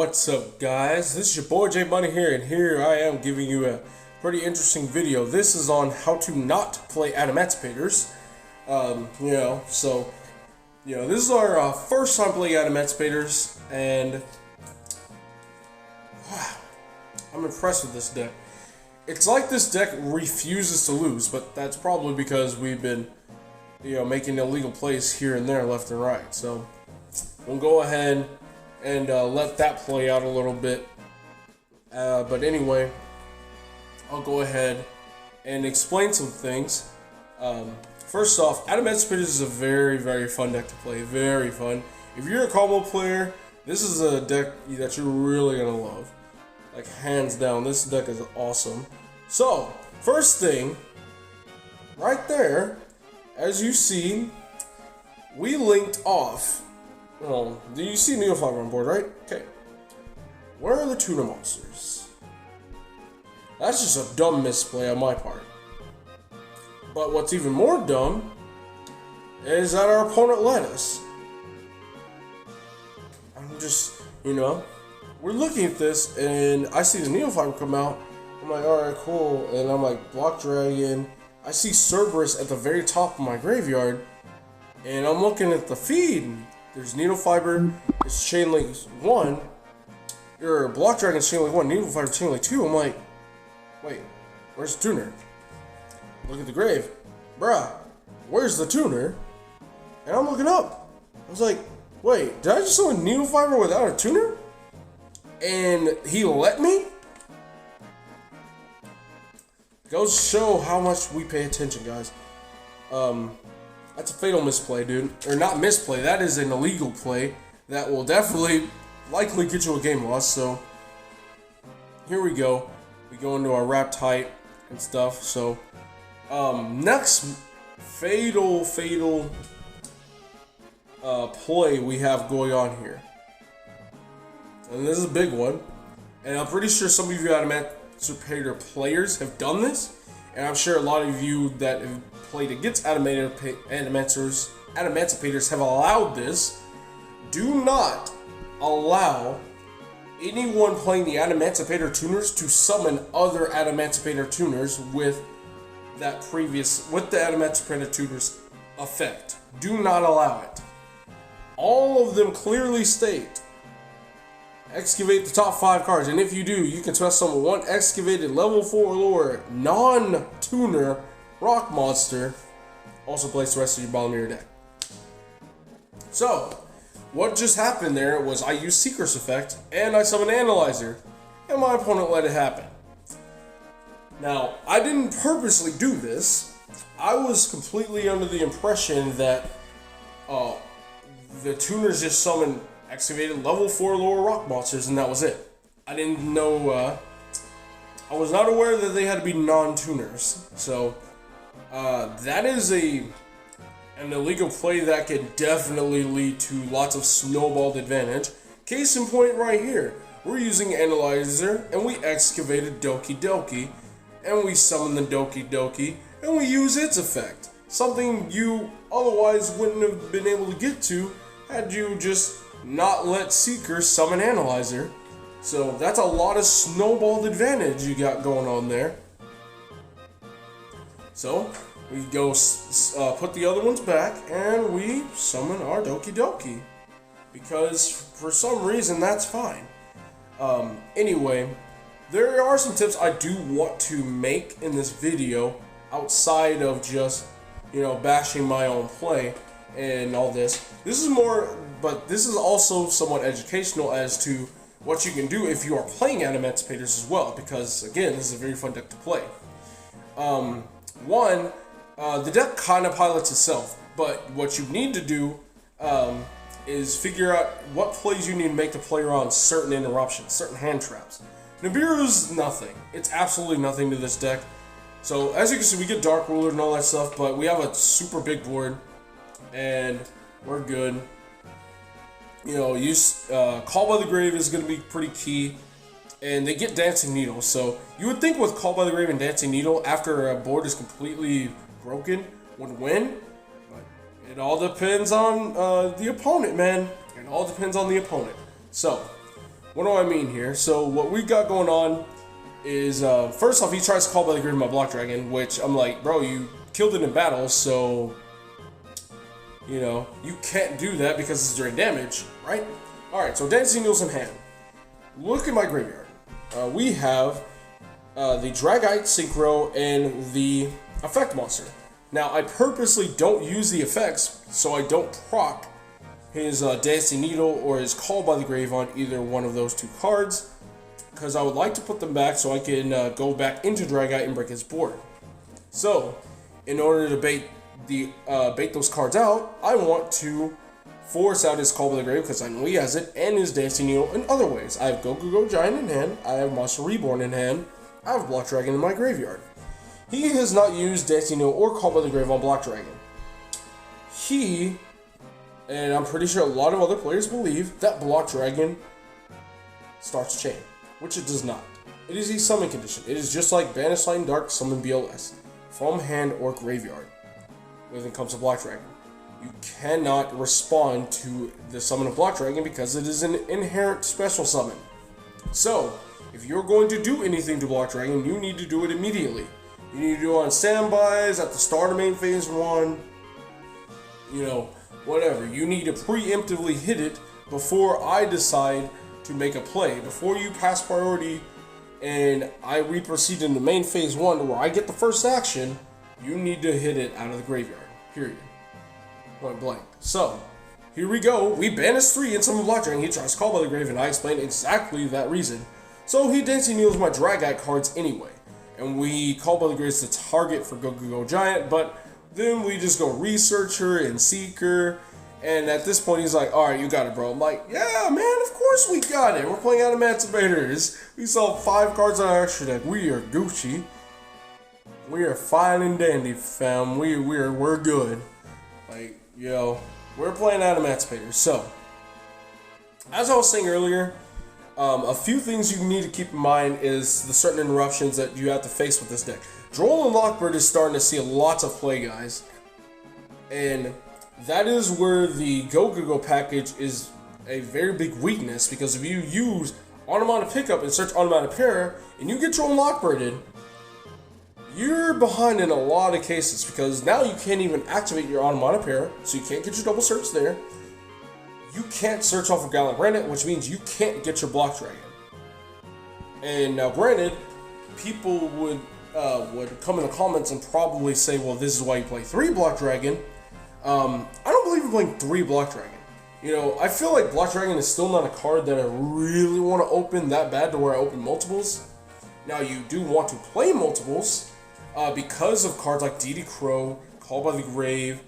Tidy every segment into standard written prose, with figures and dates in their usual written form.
What's up, guys? This is your boy J Bunny here, and here I am giving you a pretty interesting video. This is on how to not play Adamancipators. This is our first time playing Adamancipators, and wow, I'm impressed with this deck. It's like this deck refuses to lose, but that's probably because we've been, making illegal plays here and there, left and right. So we'll go ahead and let that play out a little bit. But anyway, I'll go ahead and explain some things. First off, Adamancipators is a very, very fun deck to play. Very fun. If you're a combo player, this is a deck that you're really gonna love. Like, hands down, this deck is awesome. So, first thing, right there, as you see, we linked off. Oh, do you see Neofiber on board, right? Okay. Where are the tuna monsters? That's just a dumb misplay on my part. But what's even more dumb is that our opponent let us. I'm just, we're looking at this and I see the Neofiber come out. I'm like, alright, cool. And I'm like, Block Dragon. I see Cerberus at the very top of my graveyard. And I'm looking at the feed. There's Needlefiber, it's Chain Link 1, or Block Dragon's Chain Link 1, Needlefiber Chain Link 2. I'm like, wait, where's the tuner? Look at the grave. Bruh, where's the tuner? And I'm looking up. I was like, wait, did I just summon Needlefiber without a tuner? And he let me? Goes to show how much we pay attention, guys. That's a fatal misplay, dude. Or not misplay, that is an illegal play that will likely get you a game loss. So, here we go. We go into our wrapped height and stuff. So, next fatal play we have going on here. And this is a big one. And I'm pretty sure some of you Adamancipator players have done this. And I'm sure a lot of you that have played against Adamancipators have allowed this. Do not allow anyone playing the Adamancipator tuners to summon other Adamancipator tuners with the Adamancipator tuners effect. Do not allow it. All of them clearly state excavate the top 5 cards, and if you do, you can special summon one excavated level 4 or lower non-tuner rock monster. Also place the rest of your bottom of your deck. So, what just happened there was I used Seeker's effect and I summoned Analyzer, and my opponent let it happen. Now, I didn't purposely do this. I was completely under the impression that the tuners just summoned excavated level 4 lower rock monsters, and that was it. I didn't know, I was not aware that they had to be non-tuners. So, that is an illegal play that can definitely lead to lots of snowballed advantage. Case in point right here. We're using Analyzer, and we excavated Doki Doki, and we summoned the Doki Doki, and we use its effect. Something you otherwise wouldn't have been able to get to had you just not let Seeker summon Analyzer. So that's a lot of snowballed advantage you got going on there. So we go put the other ones back and we summon our Doki Doki, because for some reason that's fine. Anyway, there are some tips I do want to make in this video outside of just bashing my own play and all this. This is more, but this is also somewhat educational as to what you can do if you are playing Adamancipators as well, because again, this is a very fun deck to play. The deck kind of pilots itself, but what you need to do is figure out what plays you need to make to play around certain interruptions, certain hand traps. Nibiru's nothing. It's absolutely nothing to this deck. So as you can see, we get Dark Ruler and all that stuff, but we have a super big board, and we're good. Call by the Grave is going to be pretty key, and they get Dancing Needle. So you would think with Call by the Grave and Dancing Needle, after a board is completely broken, would win. But it all depends on the opponent, man. It all depends on the opponent. So what do I mean here? So what we got going on is, first off, he tries to call by the grave my Block Dragon, which I'm like, bro, you killed it in battle, so, you know, you can't do that because it's direct damage, right? Alright, so Dancing Needles in hand. Look at my graveyard. We have the Dragite Synchro and the Effect Monster. Now, I purposely don't use the effects so I don't proc his Dancing Needle or his Call by the Grave on either one of those two cards, because I would like to put them back so I can go back into Dragite and break his board. So, in order to bait those cards out, I want to force out his Call by the Grave because I know he has it, and his Dancing Needle in other ways. I have Go Giant in hand, I have Monster Reborn in hand, I have Block Dragon in my graveyard. He has not used Dancing Needle or Call by the Grave on Block Dragon. He, and I'm pretty sure a lot of other players believe, that Block Dragon starts Chain, which it does not. It is a summon condition. It is just like Banish Light and Dark, summon BLS, from hand or graveyard, when it comes to Block Dragon. You cannot respond to the summon of Block Dragon because it is an inherent special summon. So, if you're going to do anything to Block Dragon, you need to do it immediately. You need to do it on standbys, at the start of main phase 1, you know, whatever. You need to preemptively hit it before I decide to make a play. Before you pass priority and I reproceed into main phase 1 where I get the first action, you need to hit it out of the graveyard, period. Point blank. So, here we go. We banish 3 and summon Block Dragon. He tries to Call by the Grave, and I explain exactly that reason. So, he Dancing Needles my Dragite cards anyway. And we Call by the Grave as the target for Go Giant, but then we just go Researcher and Seeker. And at this point, he's like, alright, you got it, bro. I'm like, yeah, man, of course we got it. We're playing Adamancipators. We saw 5 cards on our extra deck. We are Gucci. We are fine and dandy, fam. We're good. Like, yo, we're playing Adamancipators. So, as I was saying earlier, a few things you need to keep in mind is the certain interruptions that you have to face with this deck. Droll and Lockbird is starting to see lots of play, guys. And that is where the Go package is a very big weakness, because if you use Automatic Pickup and search Automatic Pair, and you get Droll and Lockbirded, you're behind in a lot of cases, because now you can't even activate your Automatic Pair, so you can't get your double search there. You can't search off of Gallant Granite, which means you can't get your Block Dragon. And now, granted, people would come in the comments and probably say, well, this is why you play 3 Block Dragon. I don't believe in playing 3 Block Dragon. You know, I feel like Block Dragon is still not a card that I really want to open that bad to where I open multiples. Now, you do want to play multiples because of cards like DD Crow, Call by the Grave,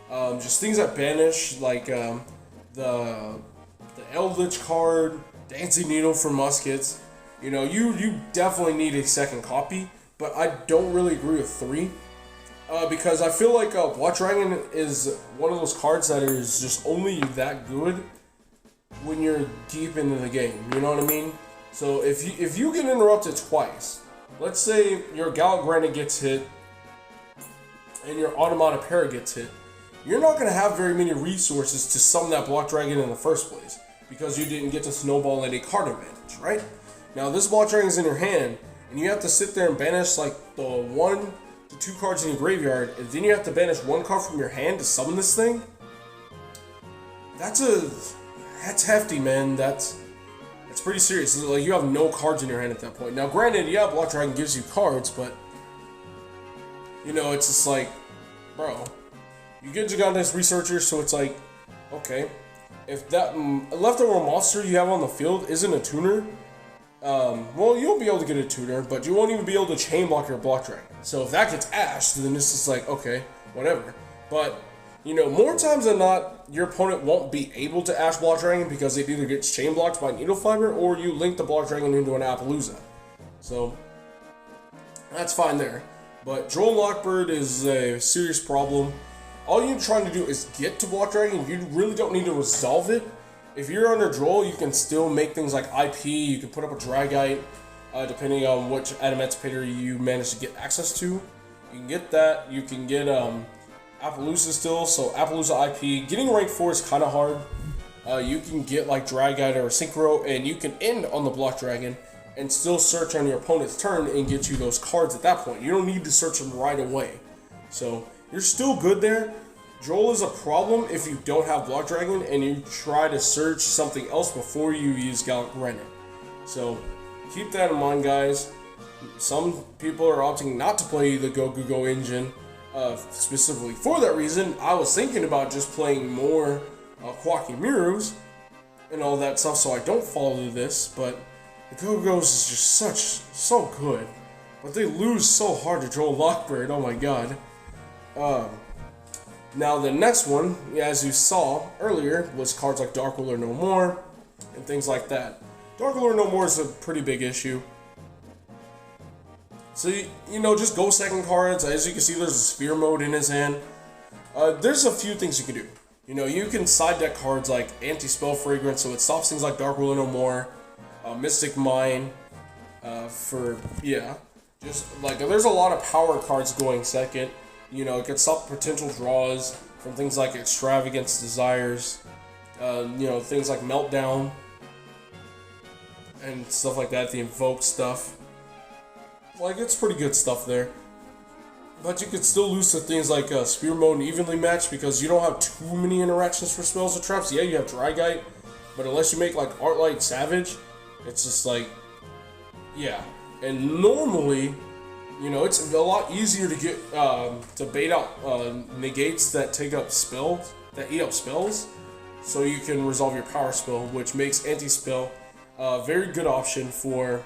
just things that banish, like the Eldritch card, Dancing Needle for Muskets. You know, you definitely need a second copy, but I don't really agree with 3. Because I feel like Block Dragon is one of those cards that is just only that good when you're deep into the game. You know what I mean? So if you get interrupted twice, let's say your Gallant Granite gets hit and your Automatic Para gets hit, you're not going to have very many resources to summon that Block Dragon in the first place, because you didn't get to snowball any card advantage, right? Now this Block Dragon is in your hand, and you have to sit there and banish like the 1 to 2 cards in your graveyard, and then you have to banish 1 card from your hand to summon this thing. That's hefty, man. That's pretty serious. It's like you have no cards in your hand at that point. Now, granted, yeah, Block Dragon gives you cards, but you know, it's just like, bro, you get Gigante's Researcher, so it's like, okay, if that leftover monster you have on the field isn't a tuner, well, you'll be able to get a tuner, but you won't even be able to chain block your Block Dragon. So if that gets ashed, then it's just like, okay, whatever. But, you know, more times than not, your opponent won't be able to ash Block Dragon because it either gets chain blocked by Needle Fiber or you link the Block Dragon into an Appaloosa. So, that's fine there. But Droll Lockbird is a serious problem. All you're trying to do is get to Block Dragon. You really don't need to resolve it. If you're under Droll, you can still make things like IP, you can put up a Dragite, depending on which Adamancipator you manage to get access to. You can get that. You can get Appaloosa still, so Appaloosa IP. Getting rank 4 is kind of hard. you can get like Dragite or Synchro, and you can end on the Block Dragon and still search on your opponent's turn and get you those cards at that point. You don't need to search them right away. So you're still good there. Joel is a problem if you don't have Block Dragon and you try to search something else before you use Gallant Granite. So keep that in mind, guys. Some people are opting not to play the Go engine specifically for that reason. I was thinking about just playing more Quacky Mirus and all that stuff so I don't fall into this, but the Go-Go's is just so good. But they lose so hard to Joel Lockbird, oh my god. Now the next one, as you saw earlier, was cards like Dark Ruler No More and things like that. Dark Ruler No More is a pretty big issue. So, you know, just go second cards. As you can see, there's a Spear mode in his hand. There's a few things you can do. You know, you can side deck cards like Anti-Spell Fragrance, so it stops things like Dark Ruler No More, Mystic Mine, just like, there's a lot of power cards going second. You know, it can stop potential draws from things like Extravagance Desires, you know, things like Meltdown, and stuff like that, the Invoke stuff. Like, it's pretty good stuff there. But you could still lose to things like Spear Mode and Evenly Matched because you don't have too many interactions for spells or traps. Yeah, you have Dragite, but unless you make like Artlight Savage, it's just like, yeah. And normally, you know, it's a lot easier to get to bait out negates that take up spells, that eat up spells, so you can resolve your power spell, which makes Anti-Spell a very good option for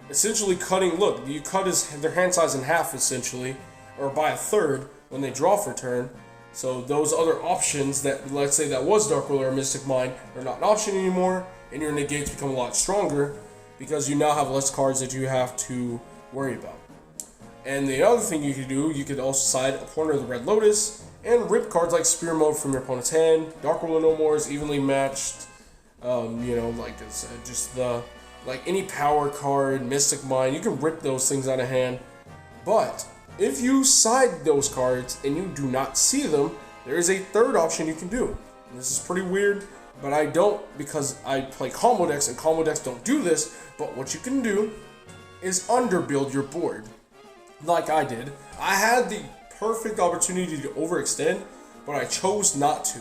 essentially cutting. Look, you cut their hand size in half essentially, or by a third when they draw for turn. So those other options that, let's say that was Dark Ruler or Mystic Mine, are not an option anymore, and your negates become a lot stronger because you now have less cards that you have to worry about. And the other thing you could do, you could also side a corner of the Red Lotus and rip cards like Spear Mode from your opponent's hand. Dark Ruler No More is Evenly Matched. You know, like I said, just like any power card, Mystic Mine, you can rip those things out of hand. But if you side those cards and you do not see them, there is a third option you can do. And this is pretty weird, but I don't, because I play combo decks and combo decks don't do this. But what you can do is underbuild your board, like I did. I had the perfect opportunity to overextend, but I chose not to.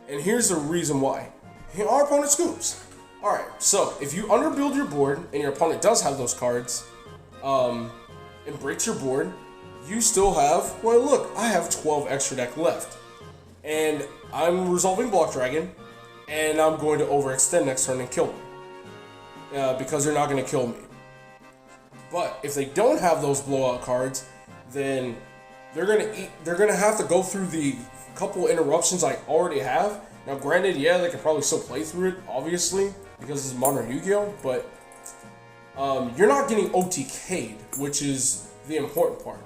And here's the reason why. Our opponent scoops. Alright, so if you underbuild your board and your opponent does have those cards, and breaks your board, you still have, well look, I have 12 extra deck left. And I'm resolving Block Dragon, and I'm going to overextend next turn and kill them. Because they're not going to kill me. But if they don't have those blowout cards, then they're gonna have to go through the couple interruptions I already have. Now granted, yeah, they can probably still play through it, obviously, because it's Modern Yu-Gi-Oh! But you're not getting OTK'd, which is the important part.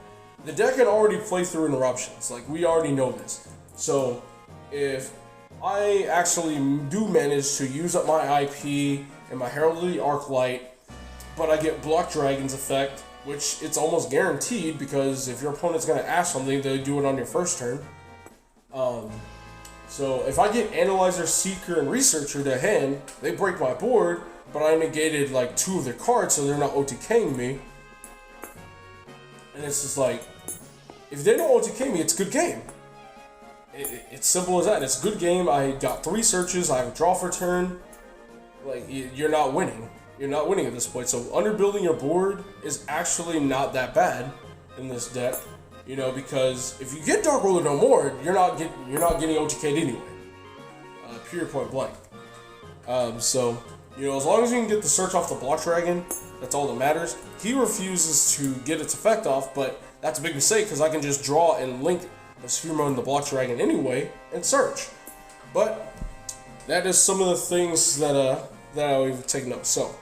The deck can already play through interruptions, like we already know this. So if I actually do manage to use up my IP and my Herald of the Arclight, but I get Block Dragon's effect, which it's almost guaranteed because if your opponent's going to ask something, they do it on your first turn. So if I get Analyzer, Seeker, and Researcher to hand, they break my board, but I negated like 2 of their cards, so they're not OTKing me. And it's just like, if they don't OTK me, it's good game. It's simple as that. It's good game. I got 3 searches. I have a draw for turn. Like, you're not winning. You're not winning at this point. So underbuilding your board is actually not that bad in this deck. You know, because if you get Dark Ruler No More, you're not getting OTK'd anyway. Period, point blank. So, you know, as long as you can get the search off the Block Dragon, that's all that matters. He refuses to get its effect off, but that's a big mistake because I can just draw and link the Spear Mode and the Block Dragon anyway and search. But that is some of the things that I've taken up. So,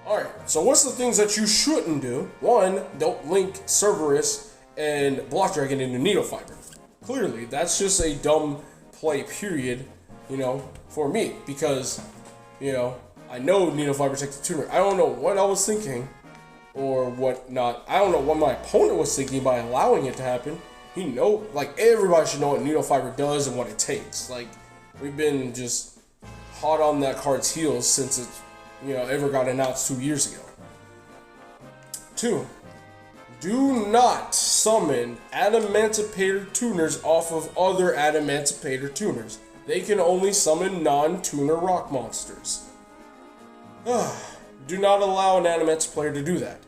alright, so what's the things that you shouldn't do? 1, don't link Cerberus and Block Dragon into Needle Fiber. Clearly, that's just a dumb play, period, you know, for me. Because, you know, I know Needle Fiber takes the tuner. I don't know what I was thinking or what not. I don't know what my opponent was thinking by allowing it to happen. Like, everybody should know what Needle Fiber does and what it takes. Like, we've been just hot on that card's heels since it, ever got announced 2 years ago. 2. Do not summon Adamancipator tuners off of other Adamancipator tuners. They can only summon non-tuner rock monsters. Do not allow an Adamancipate player to do that.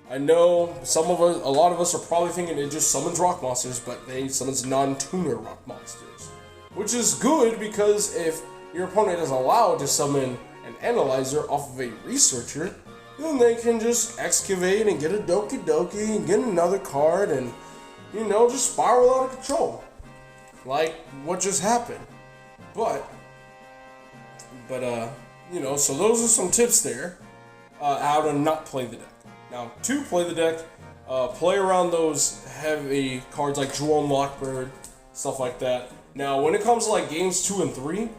I know a lot of us are probably thinking it just summons rock monsters, but they summons non-tuner rock monsters. Which is good, because if your opponent is allowed to summon an analyzer off of a researcher, then they can just excavate and get a Doki Doki and get another card and, just spiral out of control. Like what just happened. But, so those are some tips there, how to not play the deck. Now, to play the deck, play around those heavy cards like Drone Lockbird, stuff like that. Now, when it comes to like games 2 and 3,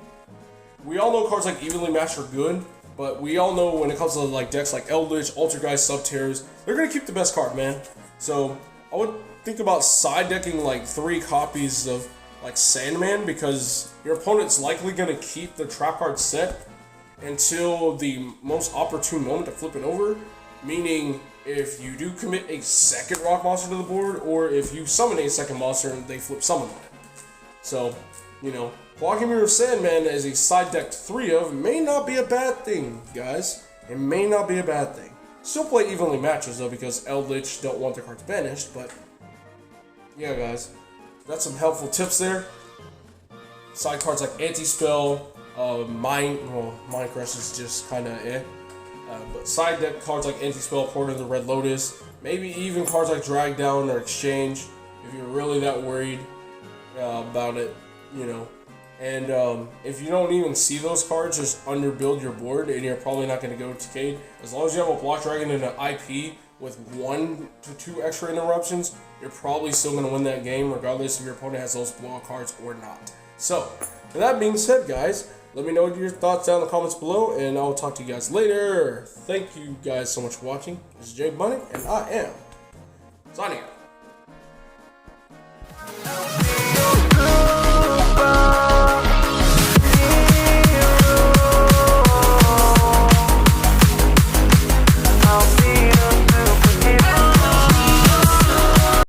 we all know cards like Evenly Matched are good, but we all know when it comes to like decks like Eldritch, Altergeist, Subterrors, they're gonna keep the best card, man. So I would think about side decking like 3 copies of like Sandman, because your opponent's likely gonna keep the trap card set until the most opportune moment to flip it over. Meaning, if you do commit a second rock monster to the board, or if you summon a second monster and they flip summon on it. So, blocking Mirror Sandman as a side deck 3 of may not be a bad thing, guys. It may not be a bad thing. Still play Evenly Matches though, because Eldritch don't want their cards banished, but yeah, guys. That's some helpful tips there. Side cards like Anti-Spell, Mind Crush is just kinda but side deck cards like Anti-Spell, Porter of the Red Lotus, maybe even cards like Drag Down or Exchange, if you're really that worried about it, And if you don't even see those cards, just underbuild your board, and you're probably not going to go to Cade. As long as you have a Block Dragon and an IP with 1 to 2 extra interruptions, you're probably still going to win that game, regardless if your opponent has those blowout cards or not. So, with that being said, guys, let me know your thoughts down in the comments below, and I'll talk to you guys later. Thank you guys so much for watching. This is Jake Bunny, and I am signing out.